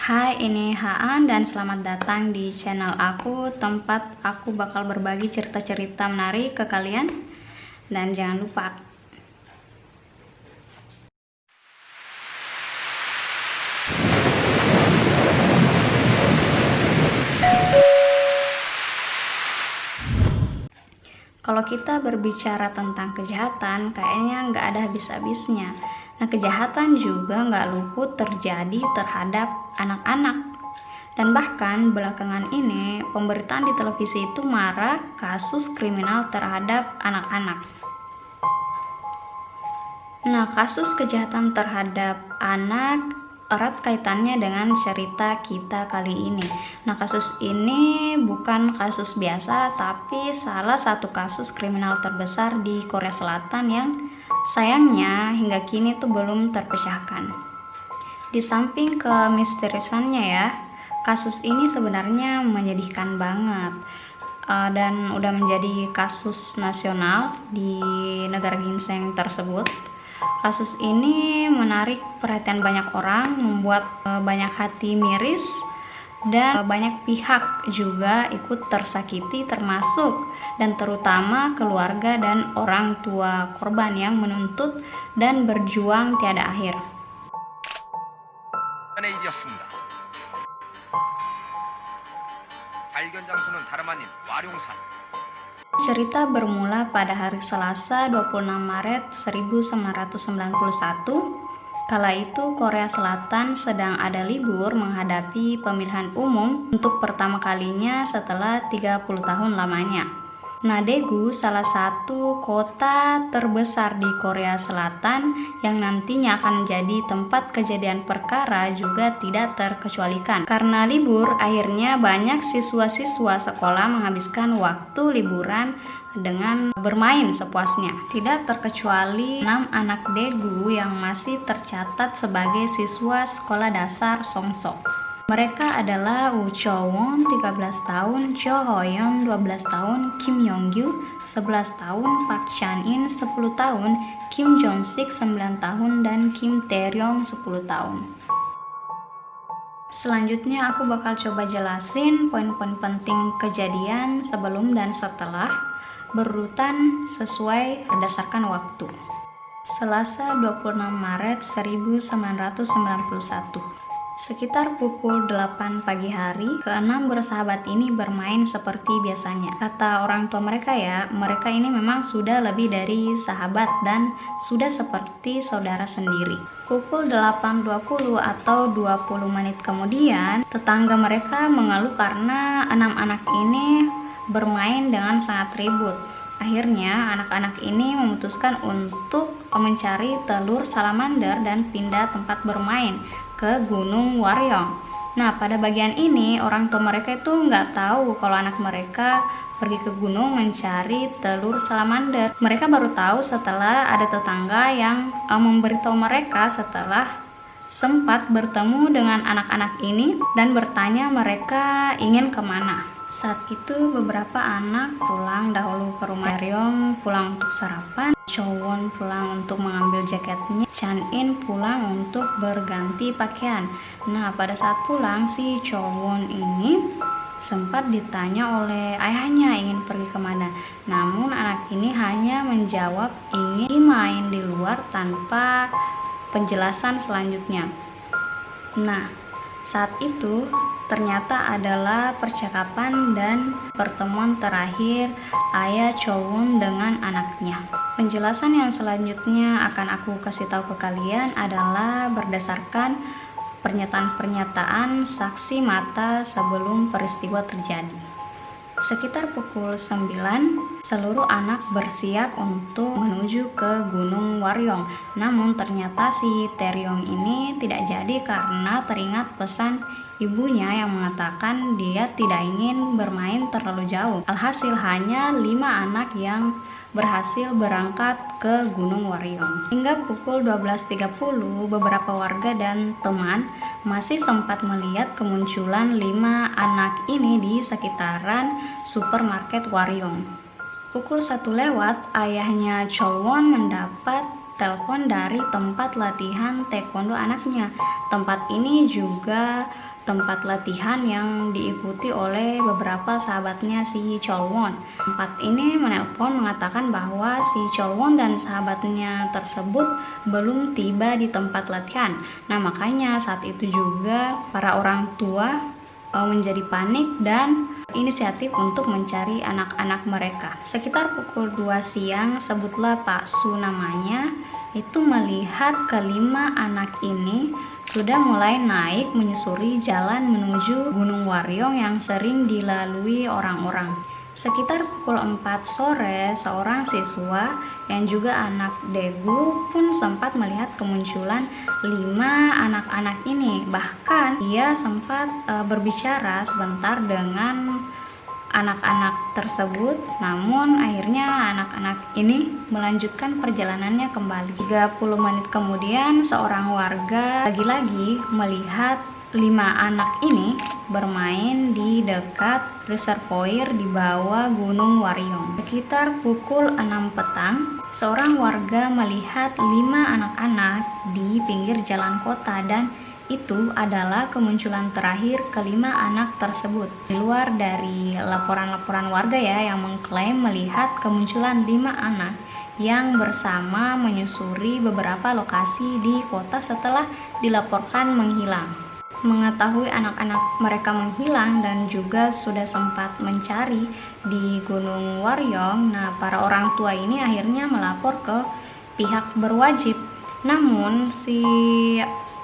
Hai, ini Haan dan selamat datang di channel aku, tempat aku bakal berbagi cerita-cerita menarik ke kalian. Dan jangan lupa kalau kita berbicara tentang kejahatan, kayaknya nggak ada habis-habisnya. Nah, kejahatan juga nggak luput terjadi terhadap anak-anak. Dan bahkan belakangan ini, pemberitaan di televisi itu marak kasus kriminal terhadap anak-anak. Nah, kasus kejahatan terhadap anak erat kaitannya dengan cerita kita kali ini. Nah, kasus ini bukan kasus biasa, tapi salah satu kasus kriminal terbesar di Korea Selatan yang sayangnya hingga kini tuh belum terpecahkan. Di samping kemisteriusannya ya, kasus ini sebenarnya menyedihkan banget. Dan udah menjadi kasus nasional di negara ginseng tersebut. Kasus ini menarik perhatian banyak orang, membuat banyak hati miris, dan banyak pihak juga ikut tersakiti, termasuk dan terutama keluarga dan orang tua korban yang menuntut dan berjuang tiada akhir. Cerita bermula pada hari Selasa 26 Maret 1991. Kala itu Korea Selatan sedang ada libur menghadapi pemilihan umum untuk pertama kalinya setelah 30 tahun lamanya. Nah, Daegu salah satu kota terbesar di Korea Selatan yang nantinya akan menjadi tempat kejadian perkara juga tidak terkecualikan. Karena libur, akhirnya banyak siswa-siswa sekolah menghabiskan waktu liburan dengan bermain sepuasnya. Tidak terkecuali 6 anak Daegu yang masih tercatat sebagai siswa sekolah dasar Songsok. Mereka adalah Woo Cho-won 13 tahun, Jo Ho-yeon 12 tahun, Kim Yong-gyu 11 tahun, Park Chan-in 10 tahun, Kim Jong-sik 9 tahun, dan Kim Tae-ryong 10 tahun. Selanjutnya aku bakal coba jelasin poin-poin penting kejadian sebelum dan setelah, berurutan sesuai berdasarkan waktu. Selasa 26 Maret 1991. Sekitar pukul 8 pagi hari, keenam bersahabat ini bermain seperti biasanya. Kata orang tua mereka ya, mereka ini memang sudah lebih dari sahabat dan sudah seperti saudara sendiri. Pukul 8.20 atau 20 menit kemudian, tetangga mereka mengeluh karena 6 anak ini bermain dengan sangat ribut. Akhirnya anak-anak ini memutuskan untuk mencari telur salamander dan pindah tempat bermain ke Gunung Waryong. Nah, pada bagian ini orang tua mereka itu nggak tahu kalau anak mereka pergi ke gunung mencari telur salamander. Mereka baru tahu setelah ada tetangga yang memberitahu mereka setelah sempat bertemu dengan anak-anak ini dan bertanya mereka ingin kemana. Saat itu beberapa anak pulang dahulu ke rumah. Tae-ryong pulang untuk sarapan, Cho-won pulang untuk mengambil jaketnya, Chan-in pulang untuk berganti pakaian. Nah, pada saat pulang si Cho-won ini sempat ditanya oleh ayahnya ingin pergi kemana. Namun anak ini hanya menjawab ingin main di luar tanpa penjelasan selanjutnya. Nah, saat itu ternyata adalah percakapan dan pertemuan terakhir ayah Cho-won dengan anaknya. Penjelasan yang selanjutnya akan aku kasih tahu ke kalian adalah berdasarkan pernyataan-pernyataan saksi mata sebelum peristiwa terjadi. Sekitar pukul 9, seluruh anak bersiap untuk menuju ke Gunung Waryong. Namun ternyata si Tae-ryong ini tidak jadi karena teringat pesan ibunya yang mengatakan dia tidak ingin bermain terlalu jauh. Alhasil hanya 5 anak yang berhasil berangkat ke Gunung Waryong. Hingga pukul 12.30, beberapa warga dan teman masih sempat melihat kemunculan 5 anak ini di sekitaran supermarket Waryong. Pukul 1 lewat, ayahnya Cho-won mendapat telepon dari tempat latihan taekwondo anaknya. Tempat ini juga tempat latihan yang diikuti oleh beberapa sahabatnya si Cholwon. Tempat ini menelpon mengatakan bahwa si Cholwon dan sahabatnya tersebut belum tiba di tempat latihan. Nah, makanya saat itu juga para orang tua menjadi panik dan inisiatif untuk mencari anak-anak mereka. Sekitar pukul 2 siang, sebutlah Pak Su namanya, itu melihat kelima anak ini sudah mulai naik menyusuri jalan menuju Gunung Waryong yang sering dilalui orang-orang. Sekitar pukul 4 sore, seorang siswa yang juga anak Daegu pun sempat melihat kemunculan 5 anak-anak ini. Bahkan ia sempat berbicara sebentar dengan anak-anak tersebut, namun akhirnya anak-anak ini melanjutkan perjalanannya kembali. 30 menit kemudian, seorang warga lagi-lagi melihat 5 anak ini bermain di dekat reservoir di bawah Gunung Waryong. Sekitar pukul 6 petang, seorang warga melihat 5 anak-anak di pinggir jalan kota dan itu adalah kemunculan terakhir kelima anak tersebut. Di luar dari laporan-laporan warga ya yang mengklaim melihat kemunculan 5 anak yang bersama menyusuri beberapa lokasi di kota setelah dilaporkan menghilang. Mengetahui anak-anak mereka menghilang dan juga sudah sempat mencari di Gunung Waryong, nah para orang tua ini akhirnya melapor ke pihak berwajib. Namun si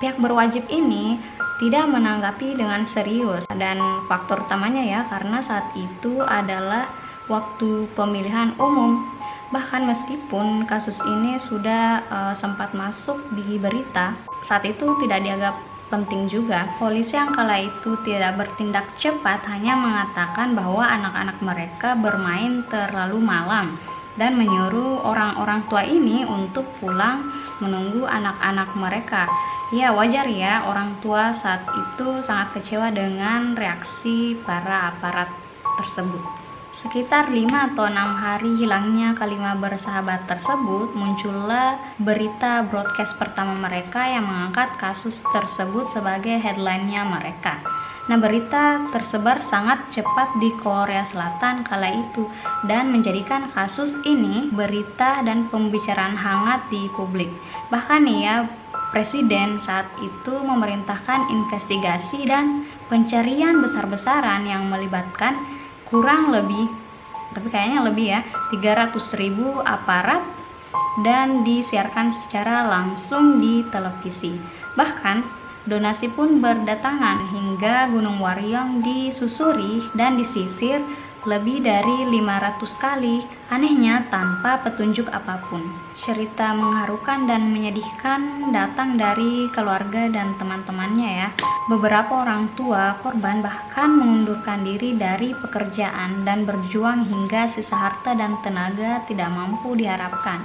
pihak berwajib ini tidak menanggapi dengan serius, dan faktor utamanya ya karena saat itu adalah waktu pemilihan umum. Bahkan meskipun kasus ini sudah sempat masuk di berita, saat itu tidak dianggap penting juga. Polisi yang kala itu tidak bertindak cepat, hanya mengatakan bahwa anak-anak mereka bermain terlalu malam dan menyuruh orang-orang tua ini untuk pulang menunggu anak-anak mereka. Ya wajar ya, orang tua saat itu sangat kecewa dengan reaksi para aparat tersebut. Sekitar 5 atau 6 hari hilangnya kelima bersahabat tersebut, muncullah berita broadcast pertama mereka yang mengangkat kasus tersebut sebagai headline-nya mereka. Nah, berita tersebar sangat cepat di Korea Selatan kala itu dan menjadikan kasus ini berita dan pembicaraan hangat di publik. Bahkan nih ya, Presiden saat itu memerintahkan investigasi dan pencarian besar-besaran yang melibatkan kurang lebih, tapi kayaknya lebih ya, 300.000 aparat dan disiarkan secara langsung di televisi. Bahkan donasi pun berdatangan hingga Gunung Waryong disusuri dan disisir lebih dari 500 kali, anehnya tanpa petunjuk apapun. Cerita mengharukan dan menyedihkan datang dari keluarga dan teman-temannya ya. Beberapa orang tua korban bahkan mengundurkan diri dari pekerjaan dan berjuang hingga sisa harta dan tenaga tidak mampu diharapkan.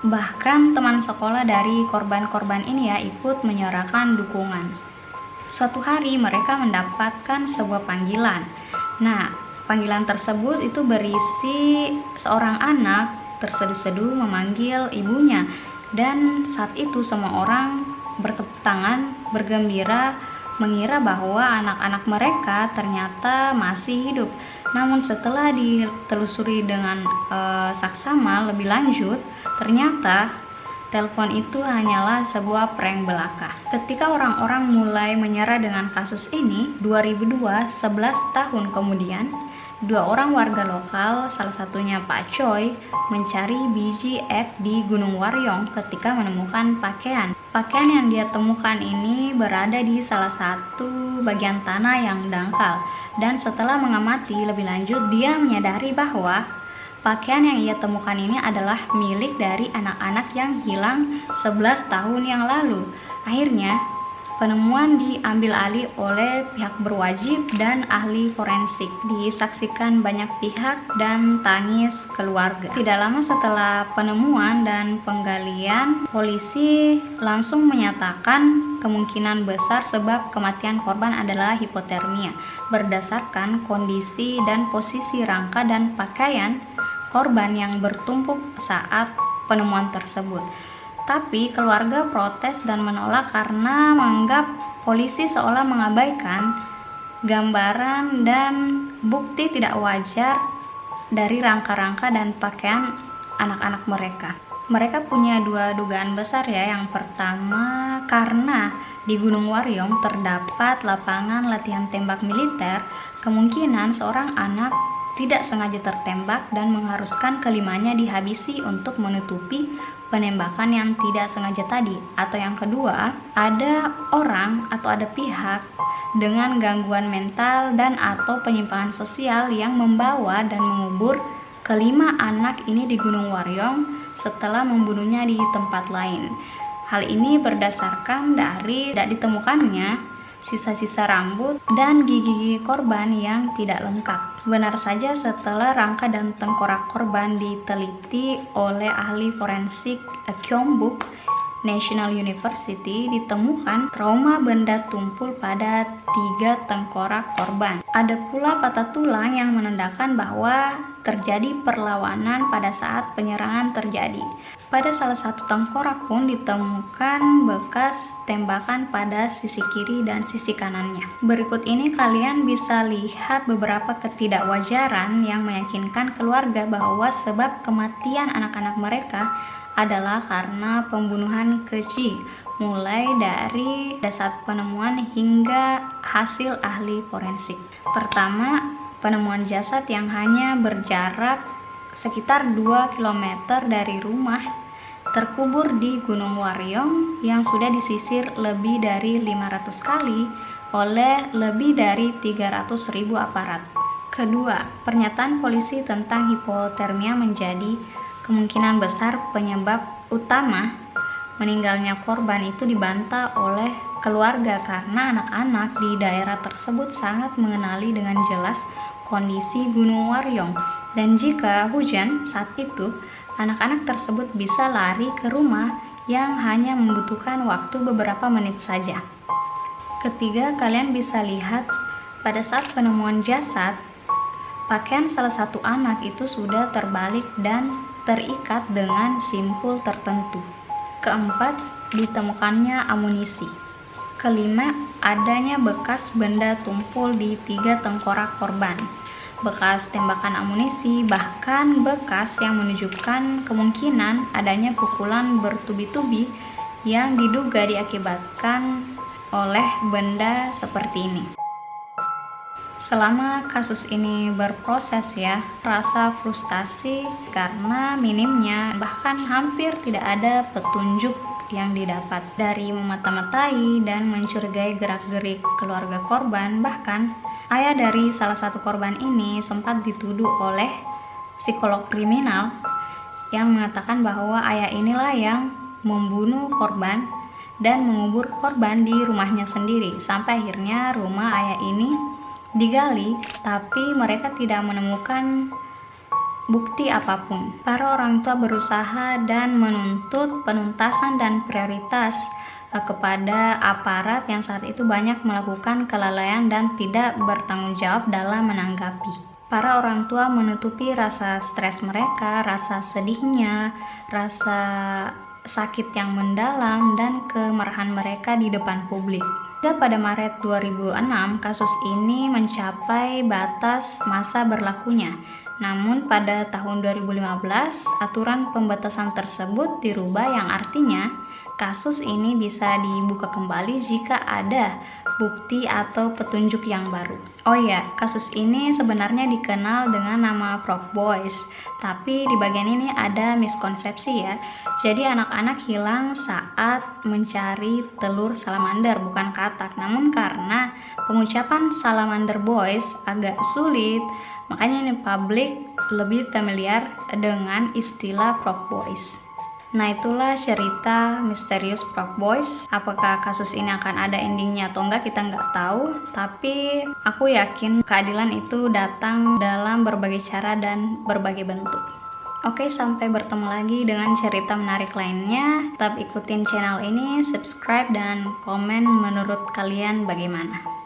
Bahkan teman sekolah dari korban-korban ini ya ikut menyuarakan dukungan. Suatu hari mereka mendapatkan sebuah panggilan. Nah, panggilan tersebut itu berisi seorang anak terseduh-seduh memanggil ibunya, dan saat itu semua orang bertepuk tangan, bergembira, mengira bahwa anak-anak mereka ternyata masih hidup. Namun setelah ditelusuri dengan saksama lebih lanjut, ternyata telepon itu hanyalah sebuah prank belaka. Ketika orang-orang mulai menyerah dengan kasus ini, 2002, 11 tahun kemudian, 2 orang warga lokal, salah satunya Pak Choi, mencari biji ek di Gunung Waryong ketika menemukan pakaian. Pakaian yang dia temukan ini berada di salah satu bagian tanah yang dangkal, dan setelah mengamati lebih lanjut, dia menyadari bahwa pakaian yang ia temukan ini adalah milik dari anak-anak yang hilang 11 tahun yang lalu. Akhirnya, penemuan diambil alih oleh pihak berwajib dan ahli forensik. Disaksikan banyak pihak dan tangis keluarga. Tidak lama setelah penemuan dan penggalian, polisi langsung menyatakan kemungkinan besar sebab kematian korban adalah hipotermia berdasarkan kondisi dan posisi rangka dan pakaian korban yang bertumpuk saat penemuan tersebut. Tapi keluarga protes dan menolak karena menganggap Polisi seolah mengabaikan gambaran dan bukti tidak wajar dari rangka-rangka dan pakaian anak-anak mereka. Mereka punya dua dugaan besar ya. Yang pertama, karena di Gunung Waryong terdapat lapangan latihan tembak militer, kemungkinan seorang anak tidak sengaja tertembak dan mengharuskan kelimanya dihabisi untuk menutupi penembakan yang tidak sengaja tadi. Atau yang kedua, ada orang atau ada pihak dengan gangguan mental dan atau penyimpangan sosial yang membawa dan mengubur kelima anak ini di Gunung Waryong setelah membunuhnya di tempat lain. Hal ini berdasarkan dari tidak ditemukannya sisa-sisa rambut dan gigi korban yang tidak lengkap. Benar saja, setelah rangka dan tengkorak korban diteliti oleh ahli forensik Kyongbuk National University, ditemukan trauma benda tumpul pada 3 tengkorak korban. Ada pula patah tulang yang menandakan bahwa terjadi perlawanan pada saat penyerangan terjadi. Pada salah satu tengkorak pun ditemukan bekas tembakan pada sisi kiri dan sisi kanannya. Berikut ini kalian bisa lihat beberapa ketidakwajaran yang meyakinkan keluarga bahwa sebab kematian anak-anak mereka adalah karena pembunuhan keji, mulai dari saat penemuan hingga hasil ahli forensik. Pertama, penemuan jasad yang hanya berjarak sekitar 2 km dari rumah terkubur di Gunung Waryong yang sudah disisir lebih dari 500 kali oleh lebih dari 300.000 aparat. Kedua, pernyataan polisi tentang hipotermia menjadi kemungkinan besar penyebab utama meninggalnya korban itu dibantah oleh keluarga karena anak-anak di daerah tersebut sangat mengenali dengan jelas kondisi Gunung Waryong, dan jika hujan saat itu, anak-anak tersebut bisa lari ke rumah yang hanya membutuhkan waktu beberapa menit saja. Ketiga, kalian bisa lihat pada saat penemuan jasad, pakaian salah satu anak itu sudah terbalik dan terikat dengan simpul tertentu. Keempat, ditemukannya amunisi. Kelima, adanya bekas benda tumpul di 3 tengkorak korban. Bekas tembakan amunisi, bahkan bekas yang menunjukkan kemungkinan adanya pukulan bertubi-tubi yang diduga diakibatkan oleh benda seperti ini. Selama kasus ini berproses ya, rasa frustasi karena minimnya bahkan hampir tidak ada petunjuk yang didapat dari memata-matai dan mencurigai gerak-gerik keluarga korban. Bahkan ayah dari salah satu korban ini sempat dituduh oleh psikolog kriminal yang mengatakan bahwa ayah inilah yang membunuh korban dan mengubur korban di rumahnya sendiri, sampai akhirnya rumah ayah ini digali, tapi mereka tidak menemukan bukti apapun. Para orang tua berusaha dan menuntut penuntasan dan prioritas kepada aparat yang saat itu banyak melakukan kelalaian dan tidak bertanggung jawab dalam menanggapi. Para orang tua menutupi rasa stres mereka, rasa sedihnya, rasa sakit yang mendalam, dan kemarahan mereka di depan publik. Hingga pada Maret 2006, kasus ini mencapai batas masa berlakunya. Namun pada tahun 2015, aturan pembatasan tersebut dirubah yang artinya kasus ini bisa dibuka kembali jika ada bukti atau petunjuk yang baru. Oh ya, kasus ini sebenarnya dikenal dengan nama Frog Boys, tapi di bagian ini ada miskonsepsi ya. Jadi anak-anak hilang saat mencari telur salamander, bukan katak. Namun karena pengucapan salamander boys agak sulit, makanya ini publik lebih familiar dengan istilah Frog Boys. Nah, itulah cerita misterius Frog Boys. Apakah kasus ini akan ada endingnya atau enggak, kita nggak tahu. Tapi aku yakin keadilan itu datang dalam berbagai cara dan berbagai bentuk. Oke, sampai bertemu lagi dengan cerita menarik lainnya. Tetap ikutin channel ini, subscribe, dan komen menurut kalian bagaimana.